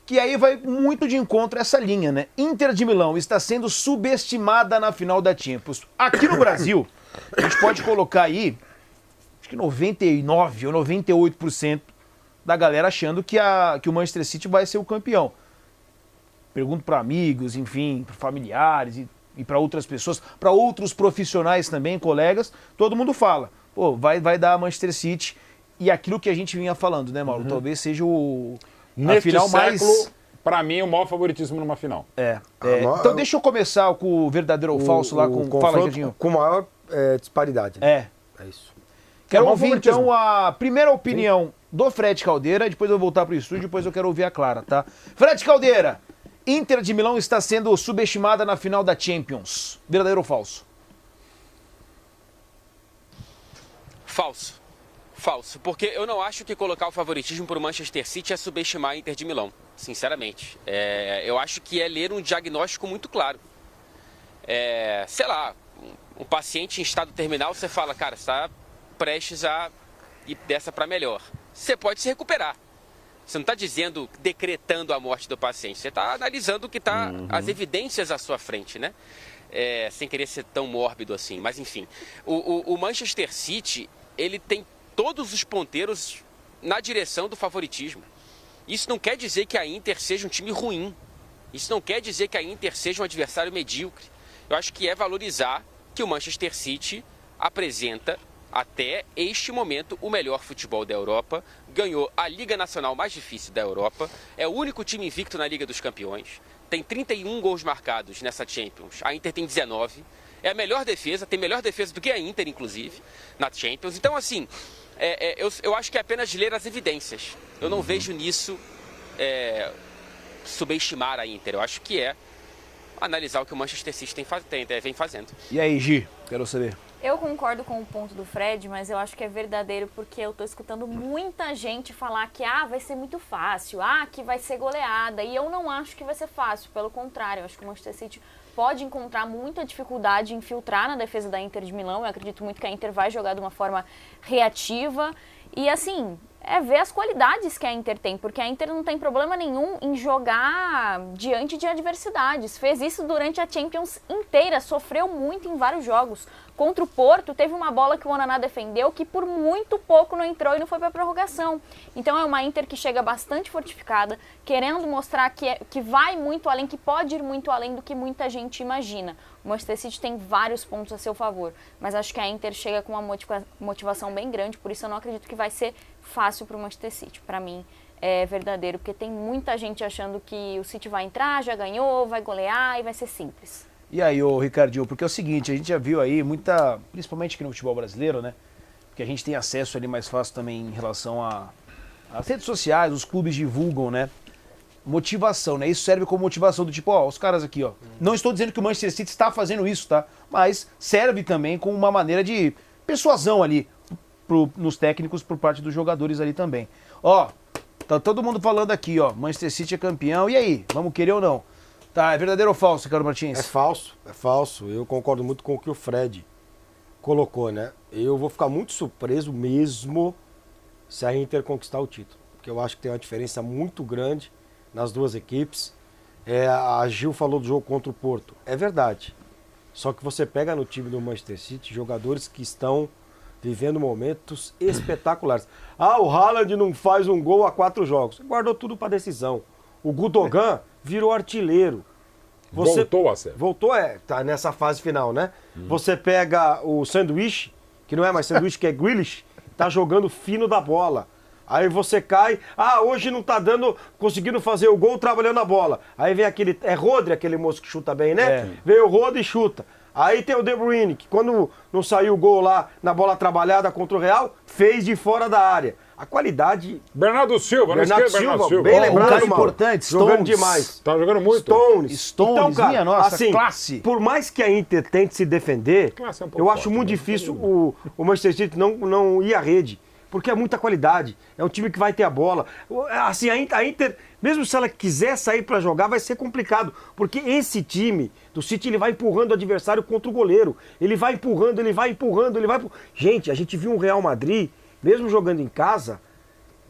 que aí vai muito de encontro a essa linha, né? Inter de Milão está sendo subestimada na final da Champions. Aqui no Brasil, a gente pode colocar aí, acho que 99% ou 98% da galera achando que o Manchester City vai ser o campeão. Pergunto para amigos, enfim, para familiares e para outras pessoas, para outros profissionais também, colegas, todo mundo fala, pô, vai dar Manchester City. E aquilo que a gente vinha falando, né, Mauro? Talvez seja a final mais... Para mim, o maior favoritismo numa final. Então deixa eu começar com o verdadeiro ou falso lá com... Fala, Jadinho. Com maior disparidade. É isso. Quero ouvir, então, a primeira opinião do Fred Caldeira, depois eu vou voltar pro estúdio, depois eu quero ouvir a Clara, tá? Fred Caldeira, Inter de Milão está sendo subestimada na final da Champions. Verdadeiro ou falso? Falso. Falso, porque eu não acho que colocar o favoritismo para o Manchester City é subestimar a Inter de Milão, sinceramente. Eu acho que é ler um diagnóstico muito claro. Sei lá, um paciente em estado terminal, você fala, cara, você está prestes a ir dessa para melhor. Você pode se recuperar. Você não está dizendo, decretando a morte do paciente. Você está analisando o que está, as evidências à sua frente, né? Sem querer ser tão mórbido assim. Mas, enfim, o Manchester City, ele tem todos os ponteiros na direção do favoritismo. Isso não quer dizer que a Inter seja um time ruim. Isso não quer dizer que a Inter seja um adversário medíocre. Eu acho que é valorizar que o Manchester City apresenta, até este momento, o melhor futebol da Europa. Ganhou a Liga Nacional mais difícil da Europa. É o único time invicto na Liga dos Campeões. Tem 31 gols marcados nessa Champions. A Inter tem 19. É a melhor defesa, tem melhor defesa do que a Inter, inclusive, na Champions. Então, assim, eu acho que é apenas ler as evidências. Eu não vejo nisso subestimar a Inter. Eu acho que é analisar o que o Manchester City vem fazendo. E aí, Gi? Quero saber. Eu concordo com o ponto do Fred, mas eu acho que é verdadeiro porque eu tô escutando muita gente falar que vai ser muito fácil, que vai ser goleada. E eu não acho que vai ser fácil, pelo contrário, eu acho que o Manchester City pode encontrar muita dificuldade em infiltrar na defesa da Inter de Milão. Eu acredito muito que a Inter vai jogar de uma forma reativa. E assim, ver as qualidades que a Inter tem, porque a Inter não tem problema nenhum em jogar diante de adversidades. Fez isso durante a Champions inteira, sofreu muito em vários jogos. Contra o Porto, teve uma bola que o Onaná defendeu que por muito pouco não entrou e não foi para a prorrogação. Então é uma Inter que chega bastante fortificada, querendo mostrar que vai muito além, que pode ir muito além do que muita gente imagina. O Manchester City tem vários pontos a seu favor, mas acho que a Inter chega com uma motivação bem grande, por isso eu não acredito que vai ser fácil para o Manchester City. Para mim é verdadeiro, porque tem muita gente achando que o City vai entrar, já ganhou, vai golear e vai ser simples. E aí, ô Ricardinho, porque é o seguinte, a gente já viu aí muita, principalmente aqui no futebol brasileiro, né? Porque a gente tem acesso ali mais fácil também em relação às redes sociais, os clubes divulgam, né? Motivação, né? Isso serve como motivação do tipo, os caras aqui, Não estou dizendo que o Manchester City está fazendo isso, tá? Mas serve também como uma maneira de persuasão ali nos técnicos por parte dos jogadores ali também. Tá todo mundo falando aqui, Manchester City é campeão, e aí? Vamos querer ou não? Tá, é verdadeiro ou falso, Ricardo Martins? É falso. Eu concordo muito com o que o Fred colocou, né? Eu vou ficar muito surpreso mesmo se a Inter conquistar o título, porque eu acho que tem uma diferença muito grande nas duas equipes. A Gil falou do jogo contra o Porto. É verdade. Só que você pega no time do Manchester City jogadores que estão vivendo momentos espetaculares. O Haaland não faz um gol há 4 jogos. Guardou tudo para decisão. O Gundogan virou artilheiro. Voltou a ser. Voltou, tá nessa fase final, né? Você pega o Sanduíche, que não é mais Sanduíche, que é Grealish, tá jogando fino da bola. Aí você cai, hoje não tá conseguindo fazer o gol trabalhando a bola. Aí vem Rodri, aquele moço que chuta bem, né? Veio o Rodri e chuta. Aí tem o De Bruyne, que quando não saiu o gol lá na bola trabalhada contra o Real, fez de fora da área. A qualidade... Bernardo Silva, Bernardo Silva, bem lembrado, um cara importante, Stones. Jogando demais. Tá jogando muito. Stones, então, cara, minha nossa, assim, classe. Por mais que a Inter tente se defender, eu acho muito difícil o Manchester City não ir à rede. Porque é muita qualidade, é um time que vai ter a bola. Assim, a Inter, mesmo se ela quiser sair para jogar, vai ser complicado. Porque esse time do City, ele vai empurrando o adversário contra o goleiro. Ele vai empurrando. Gente, a gente viu um Real Madrid, mesmo jogando em casa,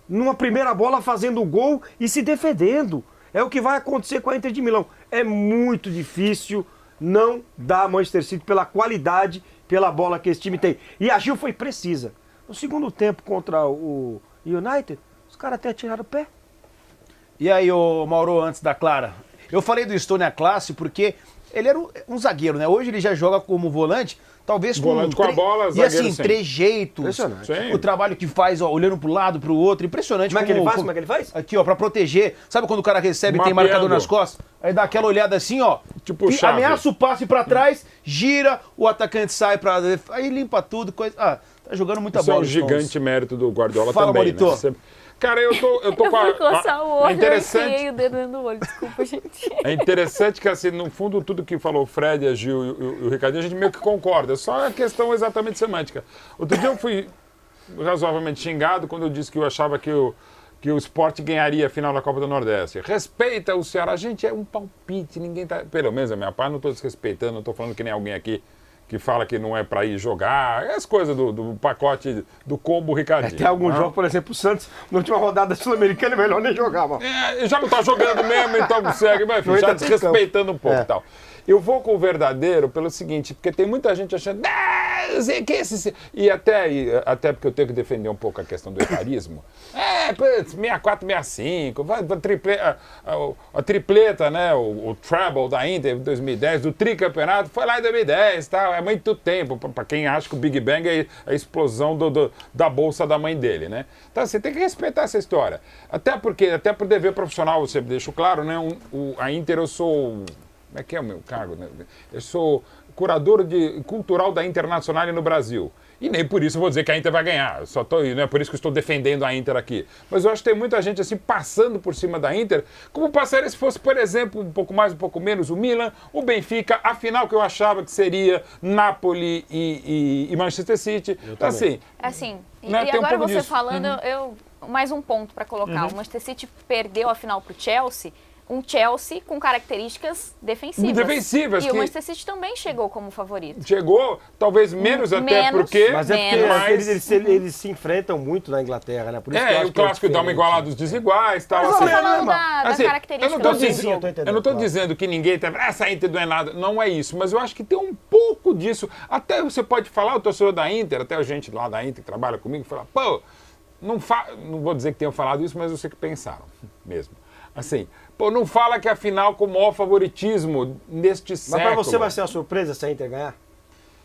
numa primeira bola fazendo o gol e se defendendo. É o que vai acontecer com a Inter de Milão. É muito difícil não dar Manchester City pela qualidade, pela bola que esse time tem. E a Gil foi precisa. No segundo tempo contra o United, os caras até tiraram o pé. E aí, ô Mauro, antes da Clara, eu falei do Estônia Classe porque ele era um zagueiro, né? Hoje ele já joga como volante, talvez com... Volante com a bola, e assim, sim. trejeitos. Impressionante. Sim. O trabalho que faz, ó, olhando pro lado, pro outro, impressionante. Como é que ele faz? Como é que ele faz? Aqui, ó, pra proteger. Sabe quando o cara recebe e tem Mapeando. marcador nas costas? Aí dá aquela olhada assim, ó. Tipo e chave. ameaça o passe pra trás, gira, o atacante sai pra... Aí limpa tudo, coisa... Ah, tá jogando muita Isso é bola. um gigante mérito do Guardiola Fala, também, Maurício. né? Você... Cara, eu tô Eu com fui coçar o olho, É interessante. eu enfiei o dedo dentro do olho, desculpa, gente. É interessante que, assim, no fundo, tudo que falou o Fred, a Gil e o Ricardinho, a gente meio que concorda. Só a questão exatamente semântica. Outro dia eu fui razoavelmente xingado quando eu disse que eu achava que o Sport ganharia a final da Copa do Nordeste. Respeita o Ceará. Gente, é um palpite, ninguém tá... Pelo menos a minha parte, não estou desrespeitando, não estou falando que nem alguém aqui que fala que não é para ir jogar, as coisas do pacote do combo Ricardinho. Tem algum não? jogo, por exemplo, o Santos, na última rodada sul-americana, é melhor nem jogar, mano. Já não tá jogando mesmo, então segue, mas enfim, já desrespeitando um pouco e tal. Eu vou com o verdadeiro pelo seguinte, porque tem muita gente achando, que esse... E até porque eu tenho que defender um pouco a questão do etarismo. 64, 65, a tripleta, né, o treble da Inter em 2010, do tricampeonato, foi lá em 2010, tá? É muito tempo, para quem acha que o Big Bang é a explosão da bolsa da mãe dele, né? Então você tem que respeitar essa história. Até por dever profissional, eu sempre deixo claro, né, a Inter eu sou... Como é que é o meu cargo? Né? Eu sou curador cultural da Internacional no Brasil. E nem por isso eu vou dizer que a Inter vai ganhar. Não é por isso que eu estou defendendo a Inter aqui. Mas eu acho que tem muita gente assim passando por cima da Inter, como passaria se fosse, por exemplo, um pouco mais, um pouco menos, o Milan, o Benfica, a final que eu achava que seria Napoli e Manchester City. Então, Assim, né, e agora você disso. falando, eu mais um ponto para colocar. O Manchester City perdeu a final pro Chelsea. Um Chelsea com características defensivas. E o Manchester City também chegou como favorito. Chegou, talvez menos até porque... Mas eles se enfrentam muito na Inglaterra, né? Por isso que eu acho o clássico dá uma igualada dos desiguais. Tal, eu assim. tô falando da característica eu não estou dizendo que ninguém tá... Essa Inter não é nada. Não é isso. Mas eu acho que tem um pouco disso. Até você pode falar, o torcedor da Inter, até a gente lá da Inter que trabalha comigo, fala, pô, não vou dizer que tenham falado isso, mas eu sei que pensaram mesmo. Assim, pô, não fala que a final com o maior favoritismo neste século. Mas pra você vai ser uma surpresa se a Inter ganhar?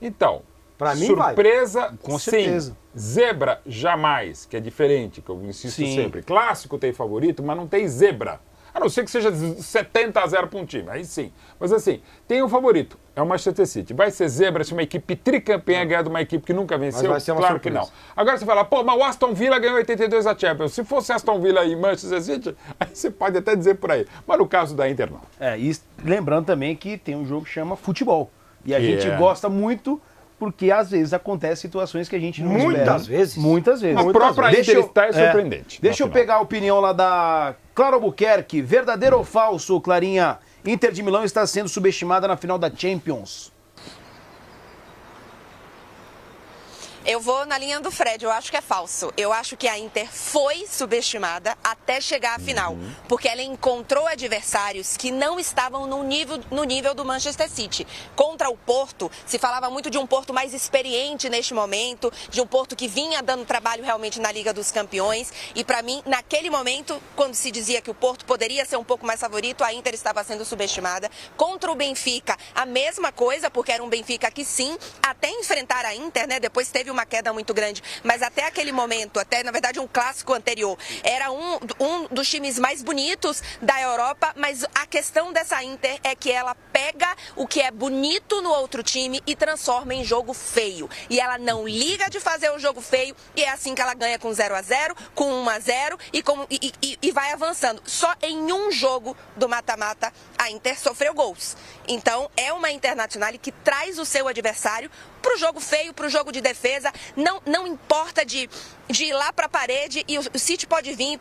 Então, pra mim surpresa, com sim. certeza. Zebra, jamais, que é diferente, que eu insisto sempre. Clássico tem favorito, mas não tem zebra. A não ser que seja 70-0 para um time, aí sim. Mas assim, tem um favorito, é o Manchester City. Vai ser zebra se uma equipe tricampeã ganhar de uma equipe que nunca venceu? Vai ser uma claro surpresa. que não. Agora você fala, pô, mas o Aston Villa ganhou 82 a Champions. Se fosse Aston Villa e Manchester City, aí você pode até dizer por aí. Mas no caso da Inter, não. E lembrando também que tem um jogo que chama futebol. E a gente gosta muito... Porque às vezes acontecem situações que a gente não espera. Muitas vezes. A própria Inter está surpreendente. Deixa eu pegar a opinião lá da Clara Albuquerque. Verdadeiro ou falso, Clarinha? Inter de Milão está sendo subestimada na final da Champions. Eu vou na linha do Fred, eu acho que é falso. Eu acho que a Inter foi subestimada até chegar à final, porque ela encontrou adversários que não estavam no nível do Manchester City. Contra o Porto, se falava muito de um Porto mais experiente neste momento, de um Porto que vinha dando trabalho realmente na Liga dos Campeões, e para mim, naquele momento, quando se dizia que o Porto poderia ser um pouco mais favorito, a Inter estava sendo subestimada. Contra o Benfica, a mesma coisa, porque era um Benfica que sim, até enfrentar a Inter, né, depois teve uma queda muito grande, mas até aquele momento, até na verdade um clássico anterior, era um dos times mais bonitos da Europa, mas a questão dessa Inter é que ela pega o que é bonito no outro time e transforma em jogo feio. E ela não liga de fazer o jogo feio, e é assim que ela ganha com 0-0, com 1-0 e vai avançando. Só em um jogo do mata-mata a Inter sofreu gols. Então é uma Internacional que traz o seu adversário para o jogo feio, para o jogo de defesa. Não importa de ir lá para a parede e o City pode vir.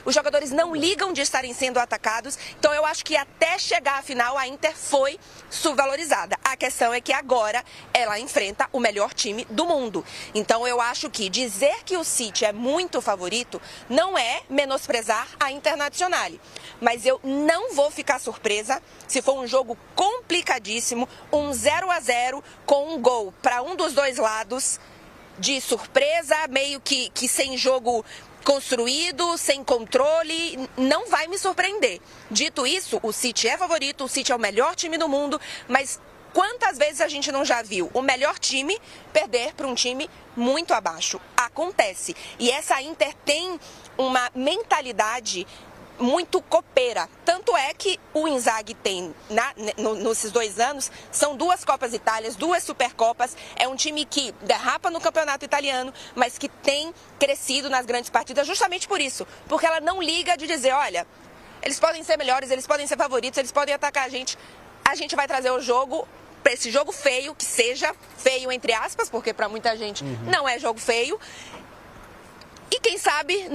Os jogadores não ligam de estarem sendo atacados. Então eu acho que até chegar à final a Inter foi subvalorizada. A questão é que agora ela enfrenta o melhor time do mundo. Então eu acho que dizer que o City é muito favorito não é menosprezar a Internacional. mas eu não vou ficar surpresa se for um jogo complicadíssimo, um 0-0 com um gol para um dos dois lados, de surpresa, meio que sem jogo construído, sem controle, não vai me surpreender. Dito isso, o City é favorito, o City é o melhor time do mundo, mas quantas vezes a gente não já viu o melhor time perder para um time muito abaixo? Acontece. E essa Inter tem uma mentalidade muito copeira. Tanto é que o Inzaghi tem, nesses 2 anos, são 2 Copas Itálias, 2 Supercopas. É um time que derrapa no campeonato italiano, mas que tem crescido nas grandes partidas justamente por isso. Porque ela não liga de dizer, olha, eles podem ser melhores, eles podem ser favoritos, eles podem atacar a gente vai trazer o jogo, esse jogo feio, que seja feio entre aspas, porque para muita gente não é jogo feio. E quem sabe,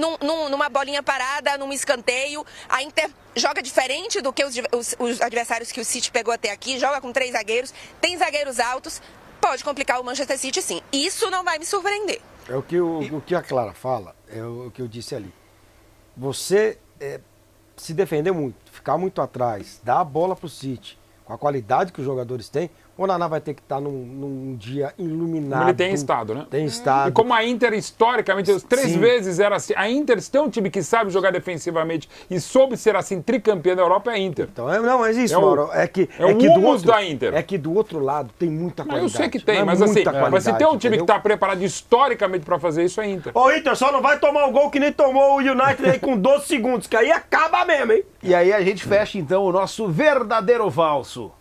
numa bolinha parada, num escanteio, a Inter joga diferente do que os adversários que o City pegou até aqui, joga com 3 zagueiros, tem zagueiros altos, pode complicar o Manchester City sim. Isso não vai me surpreender. É o que a Clara fala, é o que eu disse ali. Você se defender muito, ficar muito atrás, dar a bola pro City, com a qualidade que os jogadores têm, o Naná vai ter que estar num dia iluminado. Como ele tem estado, né? Tem estado. E como a Inter, historicamente, 3 vezes era assim. A Inter, se tem um time que sabe jogar defensivamente e soube ser assim, tricampeã da Europa, é a Inter. Então, não, mas isso, Mauro, da Inter. É que do outro lado tem muita qualidade. Eu sei que tem, mas assim, mas se tem um time que está preparado historicamente para fazer isso, é a Inter. Ô, Inter, só não vai tomar o gol que nem tomou o United aí com 12 segundos, que aí acaba mesmo, hein? E aí a gente fecha, então, o nosso verdadeiro ou falso.